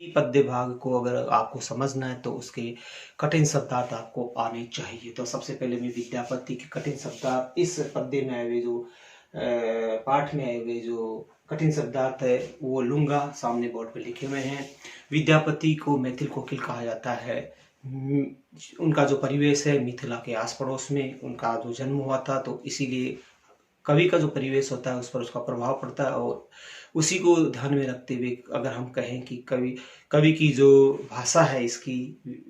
पद्य भाग को अगर आपको समझना है तो उसके कठिन शब्दार्थ आपको आने चाहिए। तो सबसे पहले मैं विद्यापति के कठिन शब्दार्थ इस पद्य में आए हुए जो पाठ में आए हुए जो कठिन शब्दार्थ है वो लूंगा। सामने बोर्ड पे लिखे हुए हैं। विद्यापति को मैथिल कोकिल कहा जाता है। उनका जो परिवेश है मिथिला के आस पड़ोस में उनका जो जन्म हुआ था, तो इसीलिए कवि का जो परिवेश होता है उस पर उसका प्रभाव पड़ता है। और उसी को ध्यान में रखते हुए अगर हम कहें कि कवि की जो भाषा है, इसकी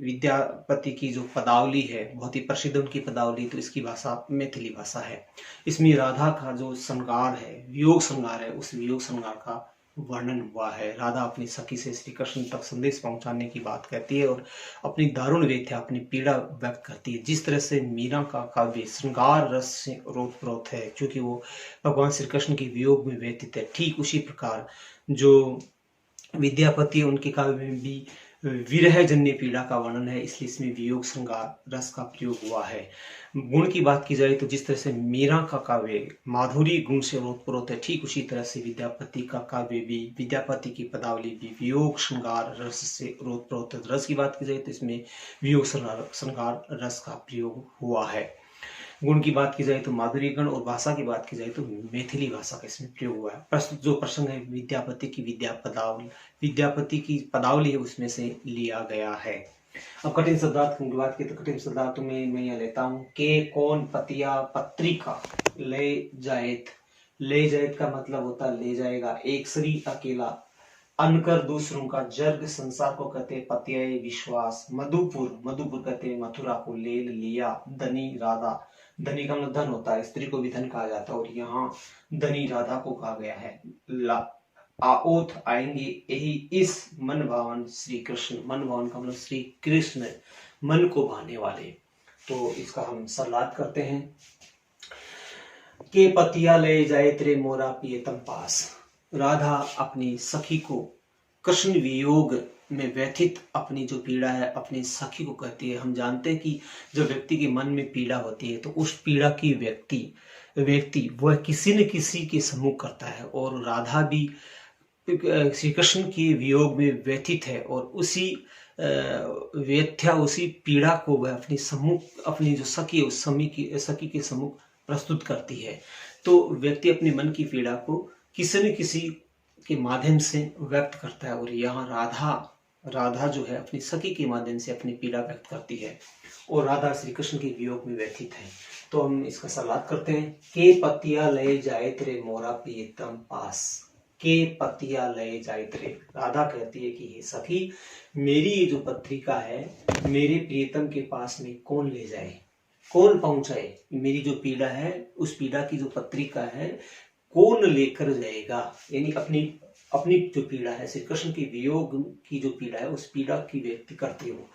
विद्यापति की जो पदावली है बहुत ही प्रसिद्ध उनकी पदावली, तो इसकी भाषा मैथिली भाषा है। इसमें राधा का जो श्रृंगार है, वियोग श्रृंगार है, उस वियोग श्रृंगार का वर्णन हुआ है। राधा अपनी सखी से श्री कृष्ण तक संदेश पहुंचाने की बात कहती है और अपनी दारुण व्यथा, अपनी पीड़ा व्यक्त करती है। जिस तरह से मीरा का काव्य श्रृंगार रस से ओतप्रोत है क्योंकि वो भगवान श्री कृष्ण के वियोग में व्यतीत है, ठीक उसी प्रकार जो विद्यापति उनके काव्य में भी विरह जन्य पीड़ा का वर्णन है, इसलिए इसमें वियोग श्रृंगार रस का प्रयोग हुआ है। गुण की बात की जाए तो जिस तरह से मीरा का काव्य माधुरी गुण से ओतप्रोत है, ठीक उसी तरह से विद्यापति का काव्य भी, विद्यापति की पदावली भी वियोग श्रृंगार रस से ओतप्रोत है। रस की बात की जाए तो इसमें वियोग श्रृंगार रस का प्रयोग हुआ है। गुण की बात की जाए तो माधुरी गुण, और भाषा की बात की जाए तो मैथिली भाषा का इसमें प्रयोग हुआ है। प्रस्तुत जो प्रसंग है विद्यापति की विद्यापति की पदावली है उसमें से लिया गया है। अब कठिन शब्दार्थ की बात की तो कठिन शब्दार्थ में मैं यहाँ लेता हूँ के कौन पतिया पत्रिका ले जाएत। ले जाएत का मतलब होता है ले जाएगा, एक श्री अकेला, अनकर दूसरों का, जर्ग संसार को कहते पत्याय विश्वास, मधुपुर कहते मथुरा को, ले लिया, धनी राधा, धनी का मतलब धन होता है, स्त्री को भी धन कहा जाता है और यहाँ धनी राधा को कहा गया है। आओथ आएंगे यही इस मन भावन श्री कृष्ण, मन भावन का मतलब श्री कृष्ण मन को भाने वाले। तो इसका हम सलाद करते हैं। के पतिया ले जाए तेरे मोरा पियतम पास। राधा अपनी सखी को कृष्ण वियोग में व्यथित अपनी जो पीड़ा है अपनी सखी को कहती है। हम जानते हैं कि जब व्यक्ति के मन में पीड़ा होती है तो उस पीड़ा की व्यक्ति वह किसी न किसी के सम्मुख करता है, और राधा भी श्री कृष्ण के वियोग में व्यथित है और उसी व्यथ्या उसी पीड़ा को वह अपनी जो सखी उस सखी के सम्मुख प्रस्तुत करती है। तो व्यक्ति अपने मन की पीड़ा को किसी न किसी के माध्यम से व्यक्त करता है, और यहाँ राधा जो है अपनी सखी के माध्यम से अपनी पीड़ा व्यक्त करती है और राधा श्री कृष्ण के वियोग में व्यथित है। तो हम इसका सलाद करते हैं। के पतिया ले जाए तेरे मोरा प्रियतम पास। के पतिया ले जाए तेरे, राधा कहती है कि हे सखी, मेरी ये जो पत्रिका है मेरे प्रियतम के पास में कौन ले जाए, कौन पहुंचाए। मेरी जो पीड़ा है उस पीड़ा की जो पत्रिका है कौन लेकर जाएगा, यानी अपनी जो पीड़ा है श्री कृष्ण के वियोग की जो पीड़ा है उस पीड़ा की व्यक्ति करते हो।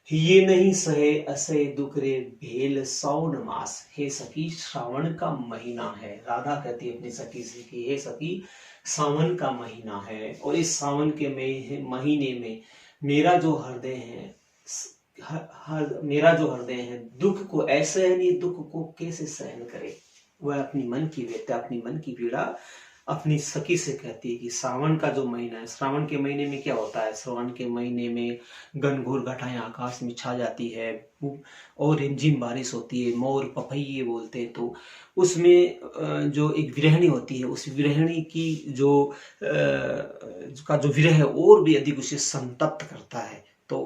ये नहीं सहे असहे दुख रे भेल सावन मास। हे सखी, श्रावण का महीना है। राधा कहती है अपनी सखी से कि हे सखी, सावन का महीना है और इस सावन के महीने में मेरा जो हृदय है दुख को ऐसे है नहीं, दुख को कैसे सहन करे। वह अपनी मन की व्यथा, अपनी मन की पीड़ा अपनी सखी से कहती है कि सावन का जो महीना है, श्रावण के महीने में क्या होता है, श्रावण के महीने में घनघोर घटाएं आकाश में छा जाती है और रिमझिम बारिश होती है, मोर पपैये बोलते हैं। तो उसमें जो एक विरहिणी होती है, उस विरहिणी की जो विरह है और भी अधिक उसे संतप्त करता है। तो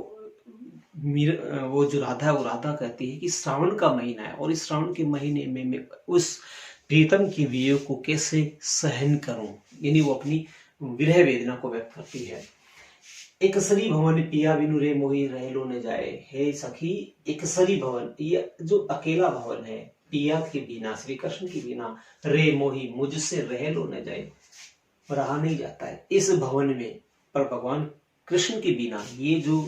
वो जो राधा है वो राधा कहती है कि श्रावण का महीना है और इस श्रावण के महीने में मैं उस प्रीतम की वियोग को कैसे सहन करूं, यानी वो अपनी विरह वेदना को व्यक्त करती है। एक सरी भवन पिया बिनु रे मोही रहलो न जाए। हे सखी, एक सरी भवन, ये जो अकेला भवन है, पिया के बिना, श्री कृष्ण के बिना, रे मोही मुझसे रहलो न जाए, रहा नहीं जाता है इस भवन में। पर भगवान कृष्ण के बिना ये जो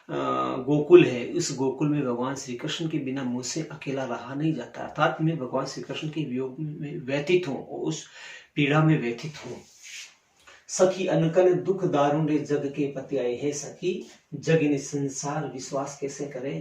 गोकुल है, इस गोकुल में भगवान श्री कृष्ण के बिना मुझसे अकेला रहा नहीं जाता, अर्थात मैं भगवान श्री कृष्ण के वियोग में व्यथित हूँ और उस पीड़ा में व्यथित हूँ। सखी अनकन दुख दारुण रे जग के पति आए। हे सखी, जग ने संसार विश्वास कैसे करे।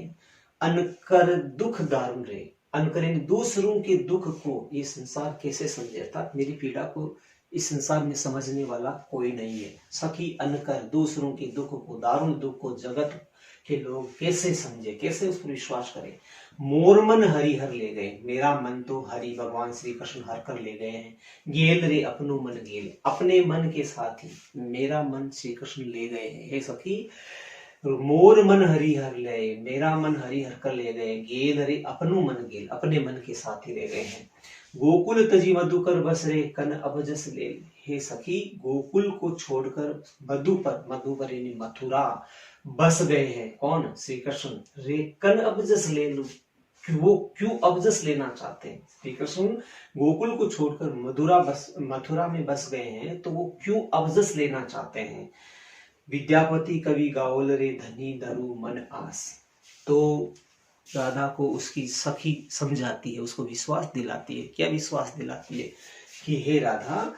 अनकर दुख दारुण रे, अनकर दूसरों के दुख को ये संसार कैसे समझे, अर्थात मेरी पीड़ा को इस संसार में समझने वाला कोई नहीं है। सखी अनकर दूसरों के दुख को, दारुण दुख को जगत के लोग कैसे समझे, कैसे उस पर विश्वास करें। मोर मन हरि हर ले गए, मेरा मन तो हरि भगवान श्री कृष्ण हर कर ले गए हैं। गेल रे अपनो मन गेल, अपने मन के साथ ही मेरा मन श्री कृष्ण ले गए हैं। हे सखी, मोर मन हरि हर ले, मेरा मन हरि हर कर ले गए। गेल रे अपनो मन गेल, अपने मन के साथ ही ले गए हैं। गोकुल तजी मधुकर बस रे, कन अब जस ले। हे सखी, गोकुल को छोड़कर मधुपर यानी मथुरा बस गए हैं। कौन? श्री कृष्ण। रे कन अब जस ले लू, वो क्यों अबजस लेना चाहते हैं? श्री कृष्ण गोकुल को छोड़कर मथुरा में बस गए हैं, तो वो क्यों अबजस लेना चाहते हैं? विद्यापति कवि गाओल रे, धनी धरु मन आस। तो राधा को उसकी सखी समझाती है, उसको विश्वास दिलाती है। क्या विश्वास दिलाती है? कि हे राधा,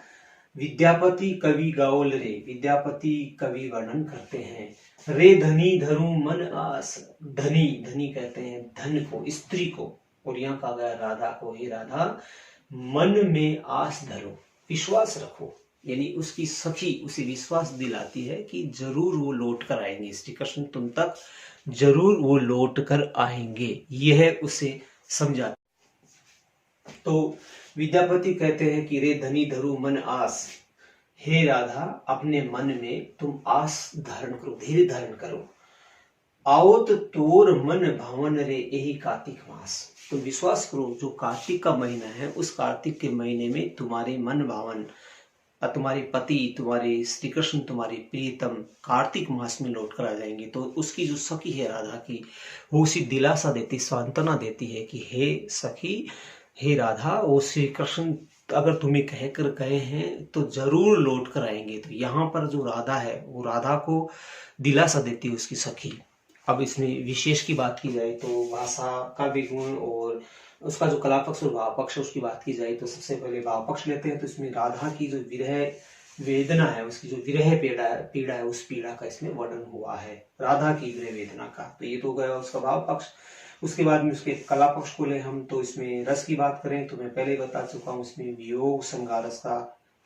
विद्यापति कवि गाओल रे, विद्यापति कवि वर्णन करते हैं। रे धनी धरु मन आस, धनी, धनी कहते हैं धन को, स्त्री को, और यहाँ कहा गया राधा को। हे राधा, मन में आस धरो, विश्वास रखो। यानी उसकी सखी उसे विश्वास दिलाती है कि जरूर वो लौट कर आएंगे, श्री कृष्ण तुम तक जरूर वो लौट कर आएंगे, यह उसे समझा। तो विद्यापति कहते हैं कि रे धनी धरु मन आस, हे राधा, अपने मन में तुम आस धारण करो, धैर्य धारण करो। आओत तोर मन भावन रे, यही कार्तिक मास। तुम विश्वास करो, जो कार्तिक का महीना है, उस कार्तिक के महीने में तुम्हारे मन भावन, तुम्हारे पति, तुम्हारे श्री कृष्ण, तुम्हारे प्रियतम कार्तिक मास में लौट कर आ जाएंगे। तो उसकी जो सखी है राधा की, वो उसी दिलासा देती, सांत्वना देती है कि हे सखी, हे राधा, वो श्री कृष्ण अगर तुम्हें कहकर गए हैं तो जरूर लौट कर आएंगे। तो यहाँ पर जो राधा है, वो राधा को दिलासा देती है उसकी सखी। अब इसमें विशेष की बात की जाए तो भाषा का भी गुण और उसका जो कला पक्ष और भाव पक्ष, उसकी बात की जाए तो सबसे पहले भाव पक्ष लेते हैं। तो इसमें राधा की जो विरह वेदना है, उसकी जो विरह पीड़ा है, उस पीड़ा का इसमें वर्णन हुआ है, राधा की विरह वेदना का। तो ये तो गया उसका भाव पक्ष। उसके बाद में उसके कला पक्ष को ले हम, तो इसमें रस की बात करें तो मैं पहले बता चुका हूँ, इसमें वियोग श्रृंगार रस का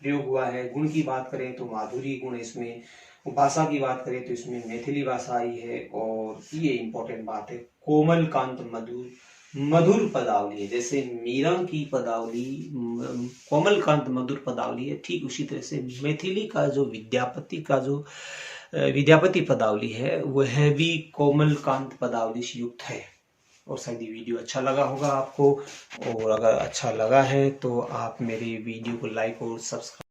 प्रयोग हुआ है। गुण की बात करें तो माधुरी गुण इसमें। भाषा की बात करें तो इसमें मैथिली भाषा आई है, और ये इंपॉर्टेंट बात है, कोमल कांत मधुर पदावली है। जैसे मीरा की पदावली कोमल कांत मधुर पदावली है, ठीक उसी तरह से मैथिली का जो विद्यापति पदावली है, वह भी कोमल कांत पदावली से युक्त है। और शायद ये वीडियो अच्छा लगा होगा आपको, और अगर अच्छा लगा है तो आप मेरे वीडियो को लाइक और सब्सक्राइब